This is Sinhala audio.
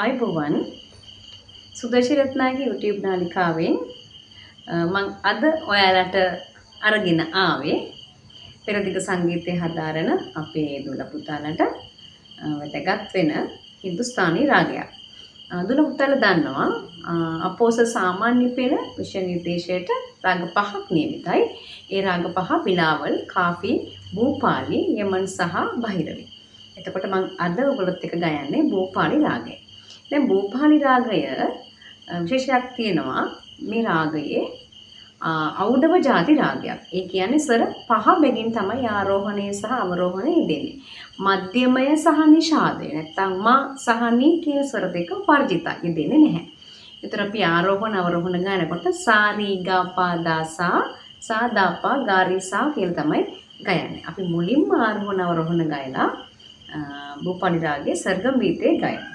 ආයුබෝවන් සුදර්ශී රත්නාගේ YouTube නාලිකාවෙන් මම අද ඔයාලට අරගෙන ආවේ පෙරදිග සංගීතය හදාරන අපේ දුල පුතාලට වැදගත් වෙන හින්දුස්ථානි රාගයක්. දුල පුතාලා දන්නවා අපෝස සාමාන්‍ය පෙළ විෂය නිර්දේශයට රාග පහක් නියමිතයි. ඒ රාග පහ බිලාවල්, කාෆි, භූපාලි, යමන් සහ බහිරවි. එතකොට මම අද ඔයගොල්ලොත් එක්ක ගයන්නේ භූපාලි රාගය. දැන් භූපාලි රාගය විශේෂයක් තියෙනවා. මේ රාගයේ ඖඩව ಜಾති රාගයක්. ඒ කියන්නේ ස්වර පහ බැගින් තමයි ආරෝහණය සහ අවරෝහණය දෙන්නේ. මධ්‍යමය සහ නිෂාදය නැත්නම් මා සහ නී කියන ස්වර දෙක වර්ජිතයි දෙන්නේ නැහැ. ඒතර අපි ආරෝහණ අවරෝහණ ගන්නකොට සා రీ ගා පා දා සා දා පා ගා రీ සා කියලා තමයි ගයන්නේ. අපි මුලින්ම ආරෝහණ අවරෝහණ ගයලා භූපාලි රාගයේ සර්ගම් ගීතේ ගයනවා.